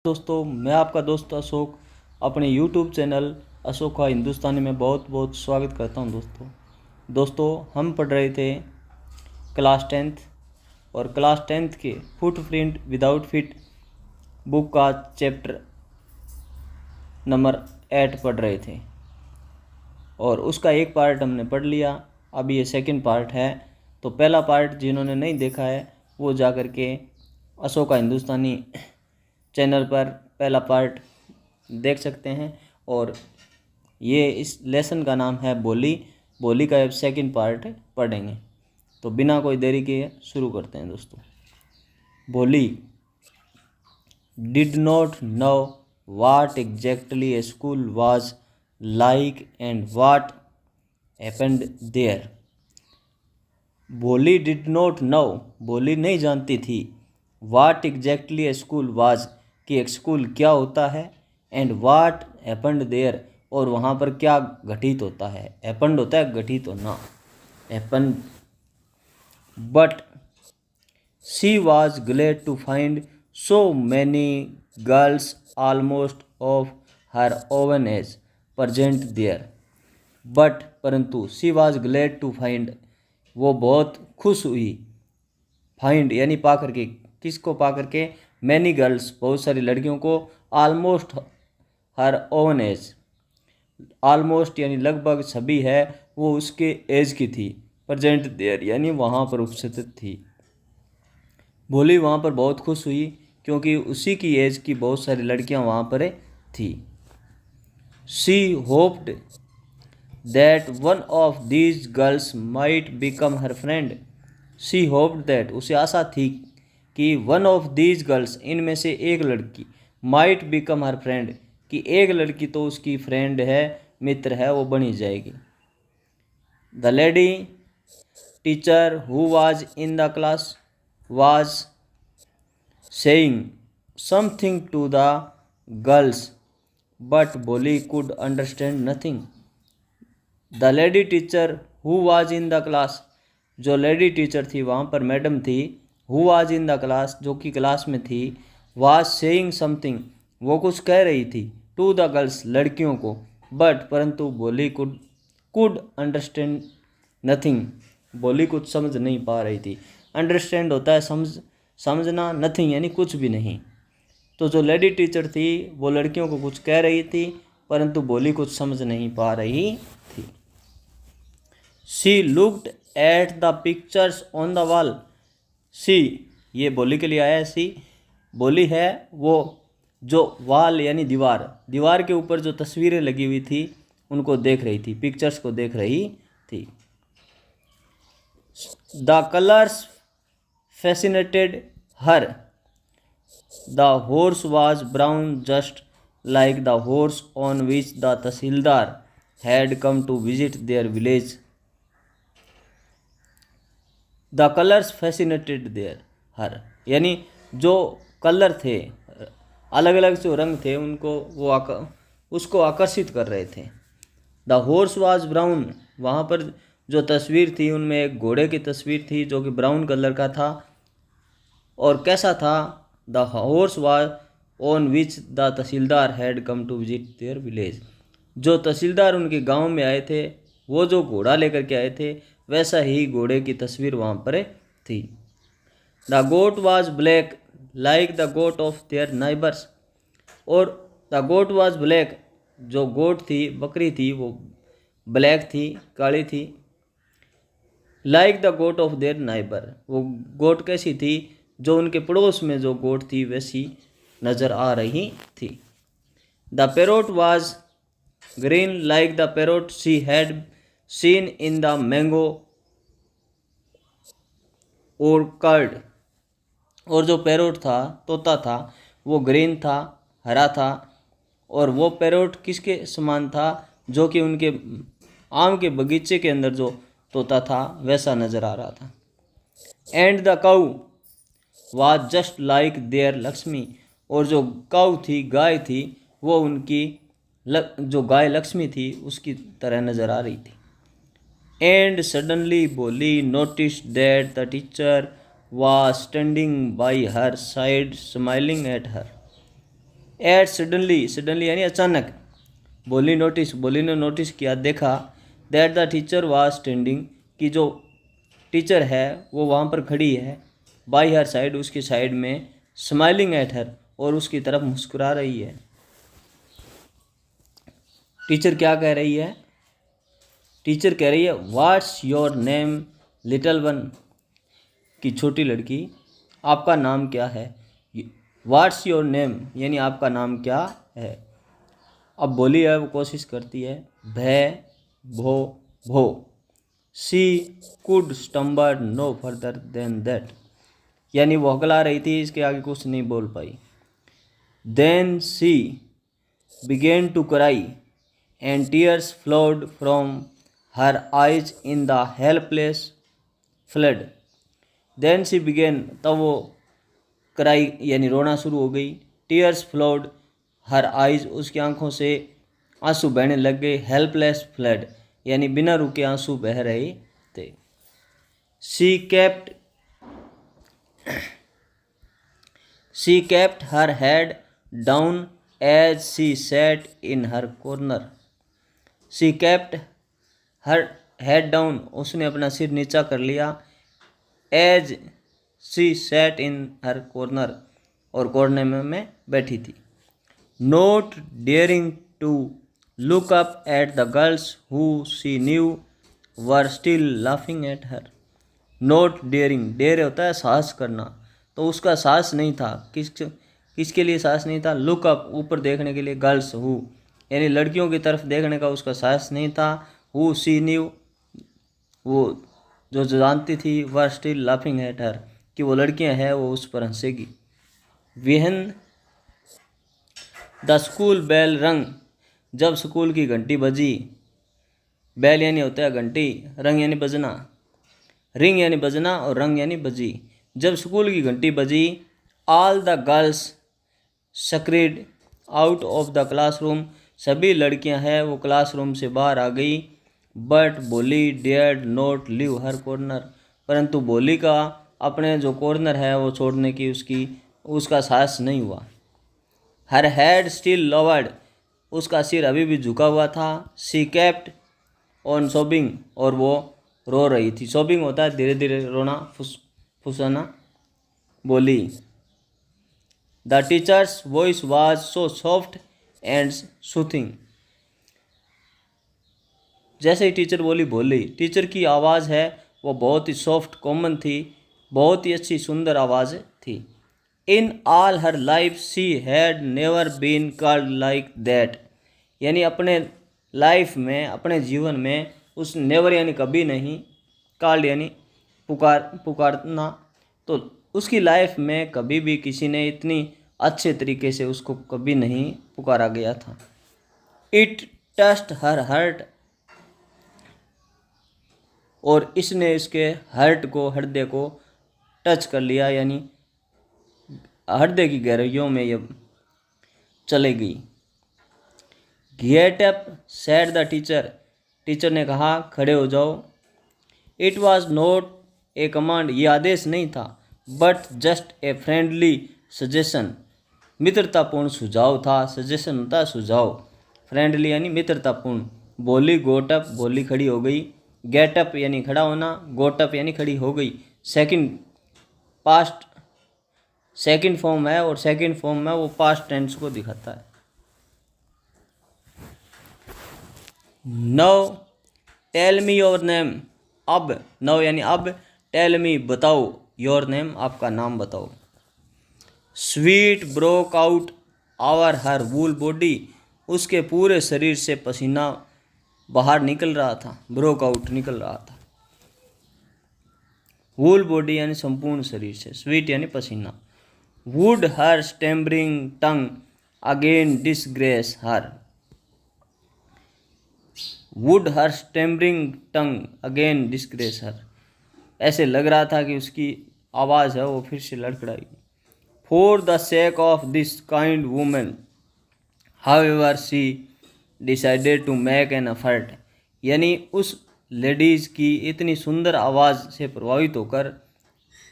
दोस्तों, मैं आपका दोस्त अशोक अपने YouTube चैनल अशोक का हिंदुस्तानी में बहुत बहुत स्वागत करता हूं। दोस्तों हम पढ़ रहे थे क्लास 10th और क्लास 10th के फुटप्रिंट विदाउट फीट बुक का चैप्टर नंबर 8 पढ़ रहे थे और उसका एक पार्ट हमने पढ़ लिया। अब ये सेकंड पार्ट है, तो पहला पार्ट जिन्होंने नहीं देखा है वो जा कर के अशोक का हिंदुस्तानी चैनल पर पहला पार्ट देख सकते हैं। और ये इस लेसन का नाम है बोली का अब सेकंड पार्ट पढ़ेंगे। तो बिना कोई देरी के शुरू करते हैं दोस्तों। Bholi did not know what exactly a school was like and what happened there. Bholi did not know, Bholi नहीं जानती थी, what exactly a school was कि एक स्कूल क्या होता है, एंड व्हाट हैपेंड देयर और वहाँ पर क्या घटित होता है। हैपेंड होता है घटित होना, happened. But she was glad to find so many girls almost of her own age present there. But परंतु she was glad to find, वो बहुत खुश हुई, फाइंड यानी पा करके, किसको पा करके, मैनी गर्ल्स बहुत सारी लड़कियों को, ऑलमोस्ट हर ओवन एज, ऑलमोस्ट यानी लगभग सभी है वो उसके एज की थी, प्रेजेंट देयर यानी वहाँ पर उपस्थित थी। बोली वहाँ पर बहुत खुश हुई क्योंकि उसी की एज की बहुत सारी लड़कियाँ वहाँ पर थी। She hoped that one of these girls might become her friend. She hoped that, उसे आशा थी कि वन ऑफ दीज गर्ल्स, इनमें से एक लड़की, माइट बिकम हर फ्रेंड, कि एक लड़की तो उसकी फ्रेंड है, मित्र है, वो बनी जाएगी। The lady teacher who was in the class was saying something to the girls but Bholi could understand nothing. The lady teacher who was in the class, जो लेडी टीचर थी वहाँ पर मैडम थी, who was in the class जो कि class में थी, was saying something वो कुछ कह रही थी, टू द गर्ल्स लड़कियों को, बट परंतु बोली कुड अंडरस्टैंड नथिंग, बोली कुछ समझ नहीं पा रही थी। अंडरस्टैंड होता है समझना, नथिंग यानी कुछ भी नहीं। तो जो लेडी टीचर थी वो लड़कियों को कुछ कह रही थी परंतु बोली कुछ समझ नहीं पा रही थी। She looked at the pictures on the wall. सी ये बोली के लिए आया है। सी बोली है वो जो वाल यानी दीवार के ऊपर जो तस्वीरें लगी हुई थी उनको देख रही थी, पिक्चर्स को देख रही थी। The colours fascinated her. The horse was brown just like the horse on which the tehsildar had come to visit their village. The colours fascinated their her, यानी जो कलर थे, अलग अलग जो रंग थे, उनको वो उसको आकर्षित कर रहे थे। द हॉर्स वाज ब्राउन, वहाँ पर जो तस्वीर थी उनमें एक घोड़े की तस्वीर थी जो कि ब्राउन कलर का था। और कैसा था, the horse was on which the tehsildar had come to visit their village, जो तहसीलदार उनके गांव में आए थे वो जो घोड़ा लेकर के आए थे वैसा ही घोड़े की तस्वीर वहाँ पर थी। The goat was black like the goat of their neighbours, और द गोट वाज ब्लैक, जो गोट थी, बकरी थी, वो ब्लैक थी, काली थी। Like the goat of their neighbour, वो गोट कैसी थी, जो उनके पड़ोस में जो गोट थी वैसी नज़र आ रही थी। The parrot was green like the parrot she had seen in the mango और कर्ड, और जो पैरोट था, तोता था, वो ग्रीन था, हरा था। और वो पैरोट किसके समान था, जो कि उनके आम के बगीचे के अंदर जो तोता था वैसा नज़र आ रहा था। And the cow was just like their Lakshmi, और जो काऊ थी, गाय थी, वो उनकी जो गाय लक्ष्मी थी उसकी तरह नज़र आ रही थी। And suddenly Bholi notice that the teacher was standing by her side smiling at her। At suddenly, suddenly यानी अचानक, बोली ने नोटिस किया, देखा, that the teacher was standing, कि जो टीचर है वो वहाँ पर खड़ी है, बाई हर साइड, उसकी साइड में, स्माइलिंग एट हर, और उसकी तरफ मुस्कुरा रही है। टीचर क्या कह रही है? टीचर कह रही है what's your name little one, कि छोटी लड़की आपका नाम क्या है। व्हाट्स योर नेम यानी आपका नाम क्या है। अब बोली है वो कोशिश करती है, भय भो भो, she could stammer no further than that, यानी वो हकला रही थी, इसके आगे कुछ नहीं बोल पाई। Then she began to cry and tears flowed from her eyes in the helpless flood. Then she began, तब वो क्राई यानी रोना शुरू हो गई। tears flowed her eyes, उसकी आंखों से आंसू बहने लग गए। helpless flood यानी बिना रुके आंसू बह रहे थे। she kept her head down as she sat in her corner. She kept her head down, उसने अपना सिर नीचा कर लिया। As she sat in her corner, और कोर्नर में बैठी थी। Not daring to look up at the girls who she knew were still laughing at her. Not daring, dare होता है साहस करना, तो उसका साहस नहीं था। किसके लिए साहस नहीं था? लुक अप, ऊपर देखने के लिए। गर्ल्स हु यानी लड़कियों की तरफ देखने का उसका साहस नहीं था। हु सी न्यू, वो जो जानती थी। Were still laughing at her, कि वो लड़कियां हैं वो उस पर हंसेगी। व्हेन द स्कूल बेल रंग, जब स्कूल की घंटी बजी। बेल यानी होता है घंटी, रंग यानी बजना, रिंग यानी बजना और रंग यानी बजी। जब स्कूल की घंटी बजी, all the girls streamed out of the classroom, सभी लड़कियां हैं वो क्लासरूम से बाहर आ गई। बट बोली dared not leave her corner, परंतु बोली का अपने जो कॉर्नर है वो छोड़ने की उसका साहस नहीं हुआ। हर हेड स्टिल लोवर्ड, उसका सिर अभी भी झुका हुआ था। शी केप्ट ऑन सोबिंग, और वो रो रही थी। सोबिंग होता है धीरे धीरे रोना, फुसना। बोली the teachers voice was so soft and soothing, जैसे ही टीचर बोली, टीचर की आवाज़ है वो बहुत ही सॉफ्ट कोमल थी, बहुत ही अच्छी सुंदर आवाज़ थी। In all her life she had never been called like that, यानी अपने लाइफ में, अपने जीवन में उस नेवर यानी कभी नहीं, कॉल्ड यानी पुकारना, तो उसकी लाइफ में कभी भी किसी ने इतनी अच्छे तरीके से उसको कभी नहीं पुकारा गया था। इट टस्ट हर हर्ट, और इसने इसके हर्ट को, हृदय को टच कर लिया, यानी हृदय की गहराइयों में ये चले गई। Get up said the teacher, teacher ने कहा खड़े हो जाओ। It was not a command, ये आदेश नहीं था, but just a friendly suggestion, मित्रतापूर्ण सुझाव था। सजेशन होता है सुझाव, फ्रेंडली यानी मित्रतापूर्ण। बोली गोट अप, बोली खड़ी हो गई। गेट अप यानी खड़ा होना, गोट अप यानी खड़ी हो गई। सेकंड फॉर्म है, और सेकंड फॉर्म में वो पास्ट टेंस को दिखाता है। Now tell me your name, अब, नाउ यानी अब, टेल मी बताओ, योर नेम आपका नाम बताओ। Sweat broke out over her whole body, उसके पूरे शरीर से पसीना बाहर निकल रहा था, ब्रोक आउट निकल रहा था। वूल बॉडी यानी संपूर्ण शरीर से, स्वीट यानी पसीना। Would her stammering tongue again disgrace her, would her stammering tongue again disgrace her, ऐसे लग रहा था कि उसकी आवाज़ है वो फिर से लड़खड़ाई। For the sake of this kind woman however she decided to make an effort, यानी उस लेडीज़ की इतनी सुंदर आवाज़ से प्रभावित होकर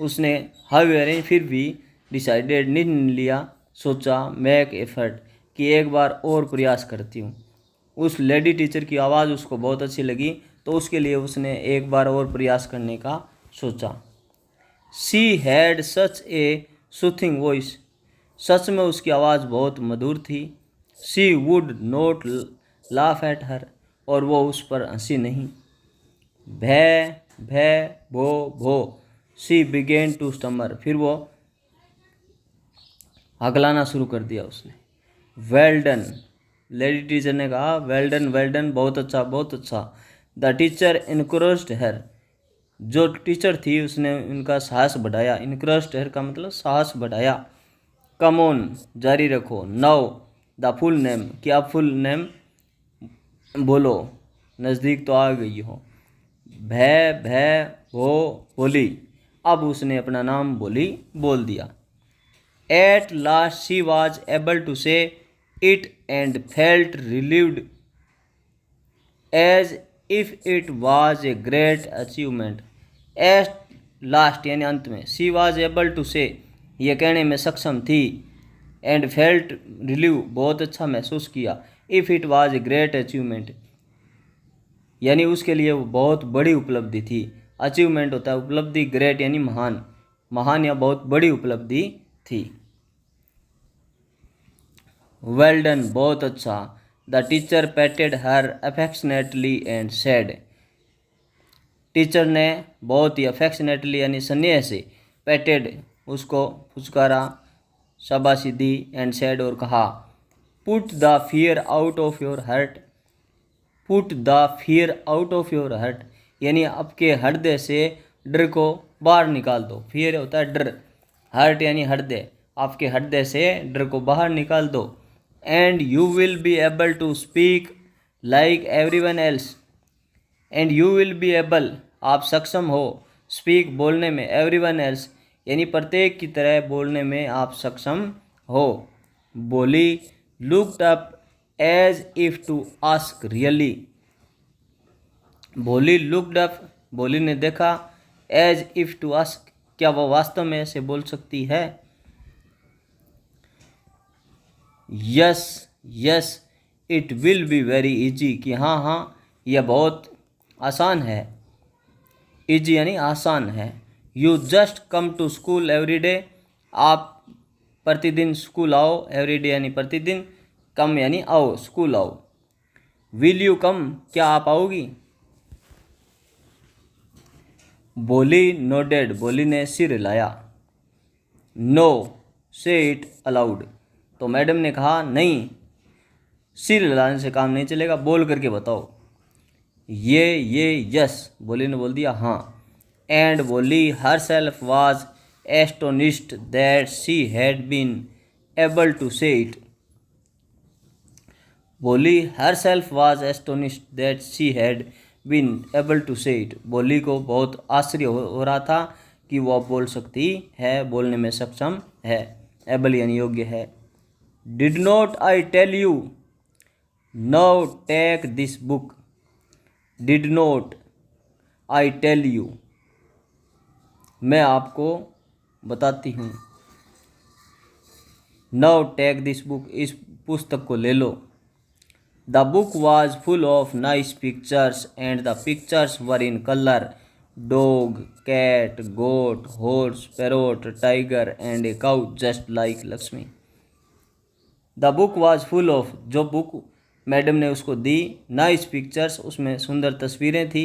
उसने हाउएवर फिर भी डिसाइडेड निर्णय लिया, सोचा मेक एफर्ट कि एक बार और प्रयास करती हूँ। उस लेडी टीचर की आवाज़ उसको बहुत अच्छी लगी, तो उसके लिए उसने एक बार और प्रयास करने का सोचा। She had such a soothing voice, सच में उसकी आवाज़ बहुत मधुर थी। She would not laugh at her, और वो उस पर हंसी नहीं। भै भै भो, शी बिगेन टू स्टमर, फिर वो हकलाना शुरू कर दिया उसने। वेल डन, लेडी टीचर ने कहा वेल डन, बहुत अच्छा बहुत अच्छा। द टीचर इनकरेज्ड हर, जो टीचर थी उसने उनका साहस बढ़ाया। इनकरेज्ड हर का मतलब साहस बढ़ाया। कम ऑन, जारी रखो। नाउ द फुल नेम, क्या फुल नेम बोलो, नज़दीक तो आ गई हो। भै भो बोली, अब उसने अपना नाम बोल दिया। At last she was able to say it and felt relieved as if it was a great achievement. At last यानी अंत में, शी वॉज एबल टू से ये कहने में सक्षम थी, एंड फेल्ट रिलीव बहुत अच्छा महसूस किया, if it was a great achievement यानी उसके लिए वो बहुत बड़ी उपलब्धि थी। अचीवमेंट होता है उपलब्धि, ग्रेट यानी महान, महान या बहुत बड़ी उपलब्धि थी। वेल डन, बहुत अच्छा। The teacher पैटेड her affectionately and said, teacher ने बहुत ही अफेक्शनेटली यानी स्नेह से पैटेड उसको फुचकारा, शाबाशी दी, एंड सेड और कहा put the fear out of your heart, put the fear out of your heart यानी आपके हृदय से डर को बाहर निकाल दो। फियर होता है डर, हार्ट यानी हृदय, आपके हृदय से डर को बाहर निकाल दो। And you will be able to speak like everyone else, and you will be able आप सक्षम हो, स्पीक बोलने में, एवरीवन एल्स यानी प्रत्येक की तरह बोलने में आप सक्षम हो। Bholi looked up as if to ask really, Bholi looked up, Bholi ने देखा, एज इफ टू आस्क क्या वह वास्तव में ऐसे बोल सकती है। Yes yes it will be very easy, कि हाँ हाँ यह बहुत आसान है, इजी यानी आसान है। You just come to school every day, आप प्रतिदिन स्कूल आओ, एवरी डे यानी प्रतिदिन, कम यानी आओ, स्कूल आओ। विल यू कम, क्या आप आओगी। बोली नोडेड, बोली ने सिर हिलाया। नो से इट अलाउड, तो मैडम ने कहा नहीं, सिर हिलाने से काम नहीं चलेगा, बोल करके बताओ। ये यस, बोली ने बोल दिया हाँ। And Bholi herself was astonished that she had been able to say it, Bholi herself was astonished that she had been able to say it, Bholi को बहुत आश्चर्य हो रहा था कि वो अब बोल सकती है, बोलने में सक्षम है, एबल यानी योग्य है। Did not I tell you, now take this book, did not I tell you, मैं आपको बताती हूँ, नाउ टेक दिस बुक, इस पुस्तक को ले लो। The book was full of nice pictures and the pictures were in color, dog, cat, goat, horse, parrot, tiger and a cow just like Lakshmi. The book was full of, जो book madam ने उसको दी, nice pictures उसमें सुंदर तस्वीरें थी,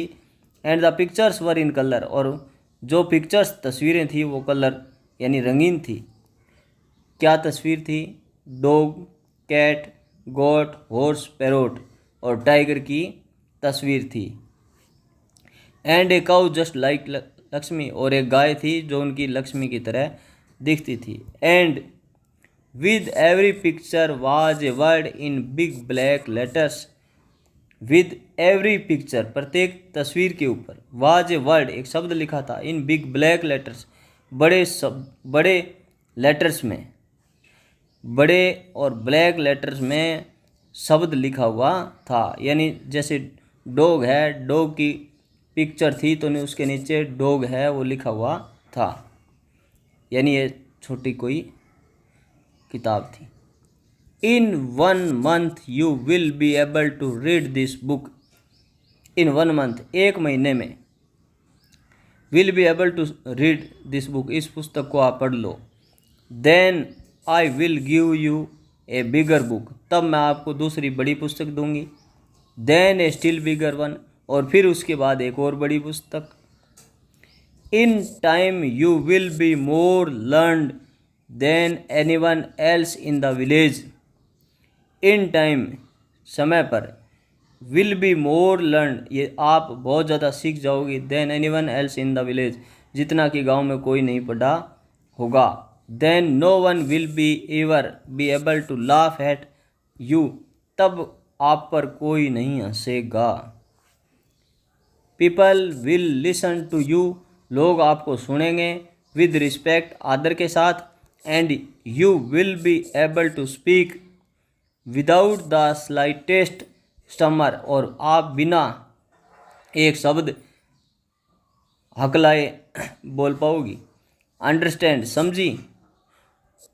and the pictures were in color और जो pictures तस्वीरें थी वो कलर यानी रंगीन थी। क्या तस्वीर थी, डॉग, कैट, गोट, हॉर्स, पैरोट और टाइगर की तस्वीर थी। And a cow just like Lakshmi, और एक गाय थी जो उनकी लक्ष्मी की तरह दिखती थी। And with every picture was a word in big black letters, with every picture प्रत्येक तस्वीर के ऊपर, वाज ए वर्ड एक शब्द लिखा था, इन बिग ब्लैक लेटर्स बड़े लेटर्स में, बड़े और ब्लैक लेटर्स में शब्द लिखा हुआ था। यानी जैसे डॉग है, डॉग की पिक्चर थी तो उसके नीचे डॉग है वो लिखा हुआ था, यानी ये छोटी कोई किताब थी। In 1 month you will be able to read this book. In 1 month, 1 महीने में, will be able to read this book, इस पुस्तक को आप पढ़ लो। Then I will give you a bigger book, तब मैं आपको दूसरी बड़ी पुस्तक दूंगी। Then a still bigger one, और फिर उसके बाद एक और बड़ी पुस्तक। In time you will be more learned then anyone else in the village. In time, समय पर, विल बी मोर लर्न, ये आप बहुत ज़्यादा सीख जाओगे, then anyone else in the village, जितना कि गांव में कोई नहीं पढ़ा होगा। Then no one will be ever be able to laugh at you, तब आप पर कोई नहीं हंसेगा। People will listen to you, लोग आपको सुनेंगे, विद रिस्पेक्ट, आदर के साथ। And you will be able to speak without the slightest stammer, और आप बिना एक शब्द हकलाए बोल पाओगी। अंडरस्टैंड, समझी।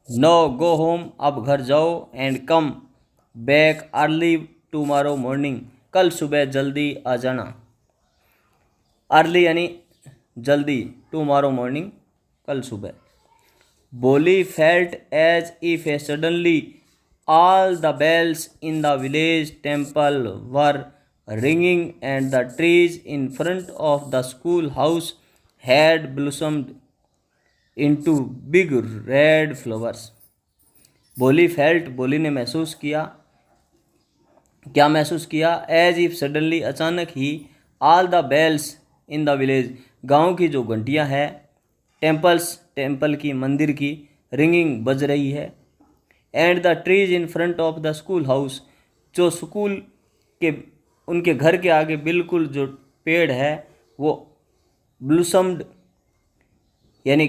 नो गो होम, अब घर जाओ। And come back early tomorrow morning, कल सुबह जल्दी आ जाना। अर्ली यानी जल्दी, टुमारो मॉर्निंग कल सुबह। Bholi felt as if a suddenly all the bells in the village temple were ringing and the trees in front of the school house had blossomed into big red flowers। बोली felt, बोली ने महसूस किया, क्या महसूस किया? एज इफ सडनली, अचानक ही, all the bells in the village, गांव की जो घंटियां हैं, टेम्पल्स, टेम्पल की, मंदिर की, रिंगिंग, बज रही है। And the trees in front of the school house, जो स्कूल के, उनके घर के आगे बिल्कुल जो पेड़ है वो ब्लूसम्ड यानी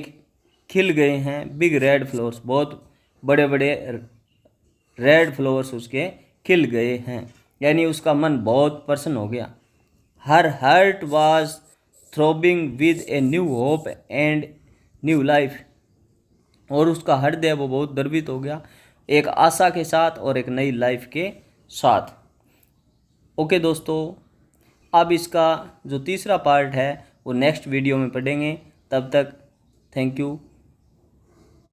खिल गए हैं। बिग रेड फ्लावर्स, बहुत बड़े बड़े रेड फ्लावर्स उसके खिल गए हैं, यानी उसका मन बहुत प्रसन्न हो गया। Her heart was throbbing with a new hope and new life, और उसका हृदय वो बहुत गर्वित हो गया, एक आशा के साथ और एक नई लाइफ के साथ। ओके दोस्तों, अब इसका जो तीसरा पार्ट है वो नेक्स्ट वीडियो में पढ़ेंगे। तब तक थैंक यू।